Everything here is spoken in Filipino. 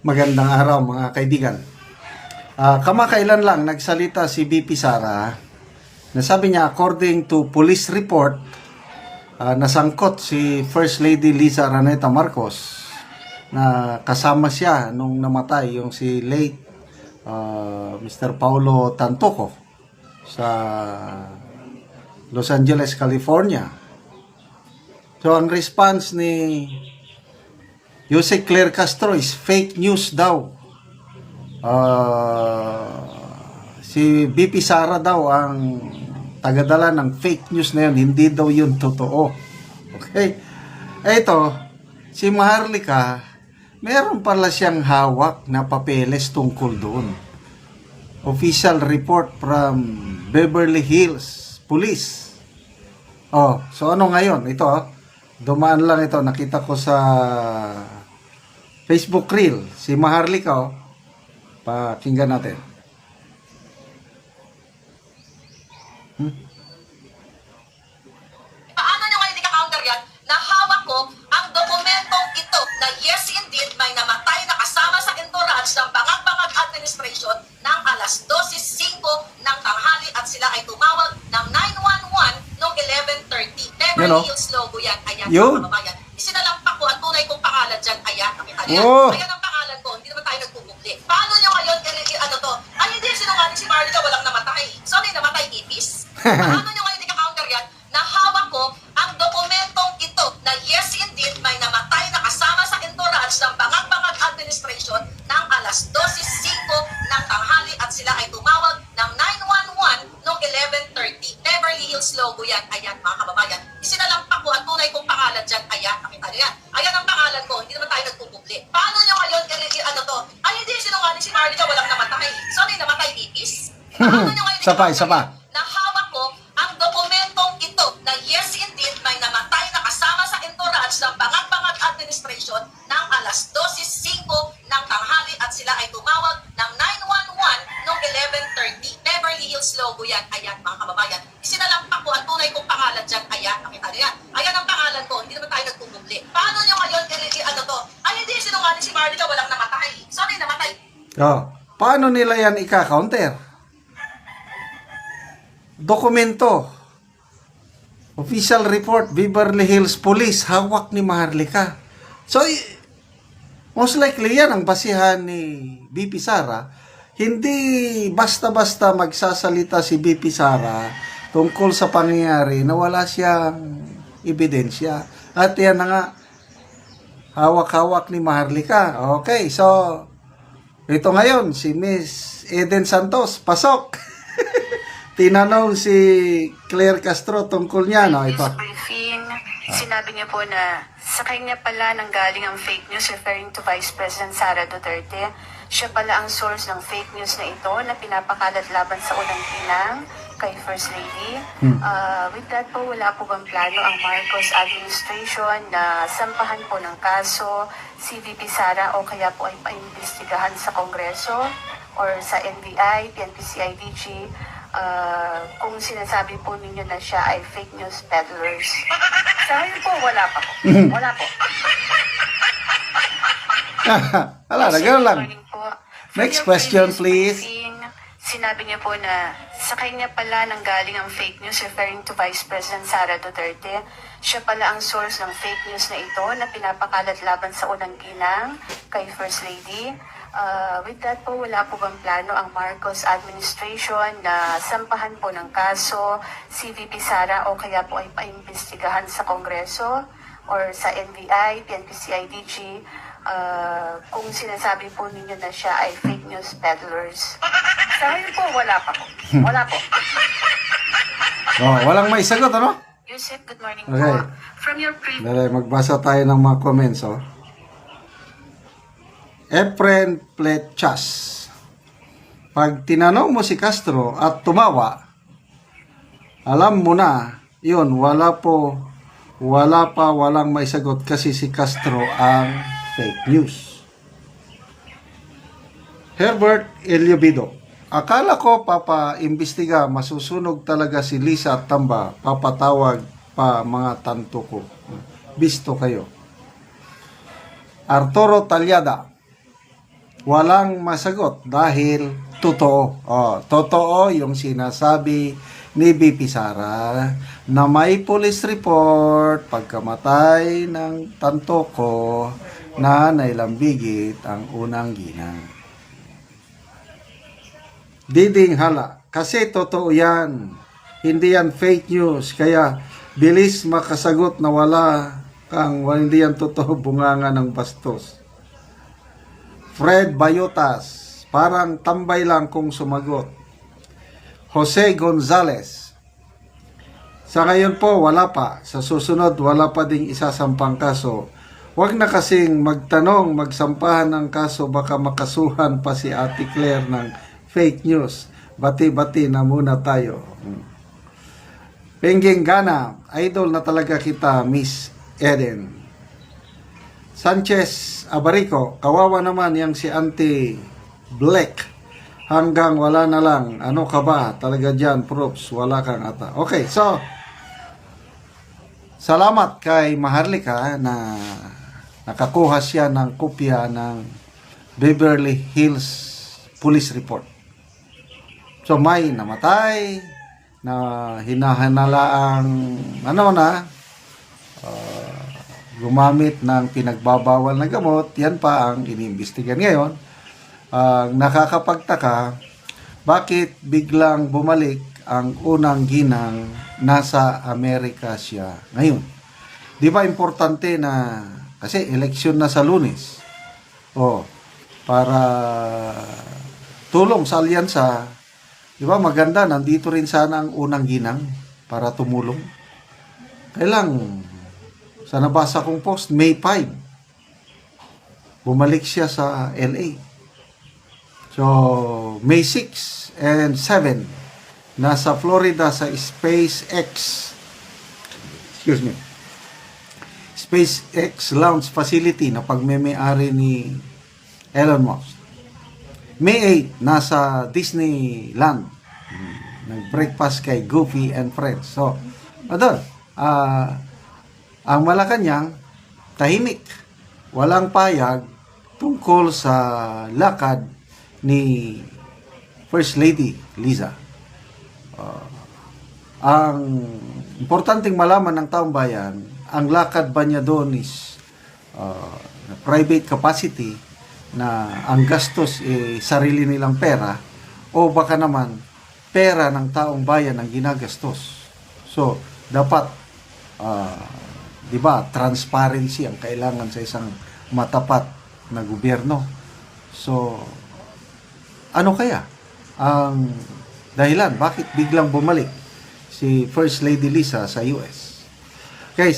Magandang araw mga kaibigan. Kamakailan lang nagsalita si BP Sara na sabi niya according to police report, nasangkot si First Lady Liza Araneta Marcos na kasama siya nung namatay yung si late Mr. Paulo Tantoco sa Los Angeles, California. So ang response ni Jose Claire Castro is fake news daw. Si BP Sara daw ang tagadala ng fake news na yun. Hindi daw yun totoo. Okay? Ito, si Maharlika, meron pala siyang hawak na papeles tungkol doon. Official report from Beverly Hills Police. So ano ngayon? Ito, dumaan lang ito. Nakita ko sa Facebook Reel. Si Maharlika, pakinggan natin. Paano nyo ngayon ika-counter yan na hawak ko ang dokumentong ito na yes indeed may namatay na kasama sa entourage ng Bangag-Bangag Administration ng alas 12:05 ng tanghali at sila ay tumawag ng 911 noong 11:30. Beverly Hills logo yan. Ayan, mga kababayan. Isinalampak ko ang tunay kong pangalan dyan. Ayan, nakita niyo yan. Ayan ang pangalan ko. Hindi naman tayo nagpupubli. Paano nyo ngayon, ano to? Ay, hindi, sinungaling si Marlica, walang namatay. Sorry, namatay ipis. Paano nyo ngayon ika-counter yan na hawak ko ang dokumentong ito na yes indeed may namatay na kasama sa entourage ng Bangag-Bangag Administration ng alas 12:05 ng tanghali at sila ay tumawag ng 911 noong 11:30. Beverly Hills logo yan. Ayan, mga kababayan. Isinalampak ko ang tunay kong pangalan dyan. Ayan, nakita niyo yan. Ayan ang pangalan ko. Hindi naman tayo nagpupubli. Paano nyo ngayon, ano to? Ay, hindi, sinungaling si Marlica, walang namatay. Sorry, namatay ipis. Paano nyo ngayon Sapa. na hawak ko ang dokumentong ito na yes indeed may namatay na kasama sa entourage ng Bangag-Bangag Administration ng alas 12:05 ng tanghali at sila ay tumawag ng 911 noong 11:30. Beverly Hills logo yan. Ayan, mga kababayan. Isinalampak ko ang tunay kong pangalan dyan. Ayan, nakita niyo yan. Ayan ang pangalan ko. Hindi naman tayo nagpupubli. Paano nyo ngayon, ano to? Ay, hindi, sinungaling si Marlica, walang namatay. Sorry, namatay. Paano nila yan ika-counter? Dokumento. Official report, Beverly Hills Police, hawak ni Maharlika. So, most likely yan ang basihan ni BP Sara. Hindi basta-basta magsasalita si BP Sara tungkol sa pangyayari na wala siyang ebidensya. At yan na nga, hawak-hawak ni Maharlika. Okay, so, ito ngayon, si Miss Eden Santos, pasok. Tinanong si Claire Castro tungkol niya, no? Ito. Briefing, sinabi niya po na sa kanya pala nanggaling ang fake news referring to Vice President Sara Duterte. Siya pala ang source ng fake news na ito na pinapakalat laban sa unang ginang kay First Lady. With that po, wala po bang plano ang Marcos administration na sampahan po ng kaso si VP Sara o kaya po ay paimbestigahan sa Kongreso or sa NBI, PNP-CIDG kung sinasabi po ninyo na siya ay fake news peddlers? Sa ngayon po, wala pa po. Wala po. Wala, nagano lang. Next question, please. Sinabi niya po na sa kanya pala nanggaling ang fake news referring to Vice President Sara Duterte. Siya pala ang source ng fake news na ito na pinapakalat laban sa unang ginang kay First Lady. With that po, wala po bang plano ang Marcos administration na sampahan po ng kaso si VP Sara o kaya po ay paimbestigahan sa Kongreso or sa NBI, PNP-CIDG kung sinasabi po ninyo na siya ay fake news peddlers? Sa ngayon po, wala pa po. Wala po. Walang may sagot, ano? Yusef, good morning Okay. po. From your previous... Dali, magbasa tayo ng mga comments, Efren Plechas. Pag tinanong mo si Castro at tumawa, alam mo na, yun, walang may sagot kasi si Castro ang fake news. Herbert Eliobido. Akala ko papa-imbestiga, masusunog talaga si Liza at Tamba, papatawag pa mga tanto ko. Bisto kayo. Arturo Talyada. walang masagot dahil totoo. Totoo yung sinasabi ni BP Sara na may police report pagkamatay ng Tantoko na nailambigit ang unang ginang. Diding hala, kasi totoo yan. Hindi yan fake news, kaya bilis makasagot na hindi yan totoo, bunganga ng bastos. Fred Bayotas, parang tambay lang kung sumagot. Jose Gonzales, sa ngayon po wala pa, sa susunod wala pa ding isasampang kaso. Huwag na kasing magtanong, magsampahan ng kaso, baka makasuhan pa si Ate Claire ng fake news. Bati-bati na muna tayo. Pengging Gana, idol na talaga kita, Miss Eden. Sanchez Abarico, kawawa naman yang si Auntie Black. Hanggang wala na lang. Ano ka ba? Talaga dyan, props. Wala kang ata. Okay, so, salamat kay Maharlika na nakakuha siya ng kopya ng Beverly Hills Police Report. So, may namatay, na hinahanalaang gumamit ng pinagbabawal na gamot. Yan pa ang iniimbestigan ngayon. Nakakapagtaka, bakit biglang bumalik ang unang ginang, nasa Amerika siya ngayon? Di ba importante na, kasi eleksyon na sa Lunes, para tulong sa alyansa, di ba maganda, nandito rin sana ang unang ginang para tumulong. Kailang, sa nabasa kong post, May 5, bumalik siya sa LA. So, May 6 and 7, nasa Florida sa SpaceX launch facility na pagmeme-ari ni Elon Musk. May 8, nasa Disneyland. Nag-breakfast kay Goofy and Friends. So, doon, ang Malacanang, tahimik. Walang payag tungkol sa lakad ni First Lady Liza. Ang importanteng malaman ng taong bayan, ang lakad ba niya doon is private capacity na ang gastos sarili nilang pera, o baka naman pera ng taong bayan ang ginagastos. So, dapat di ba, transparency ang kailangan sa isang matapat na gobyerno. So, ano kaya ang dahilan bakit biglang bumalik si First Lady Liza sa US? Okay.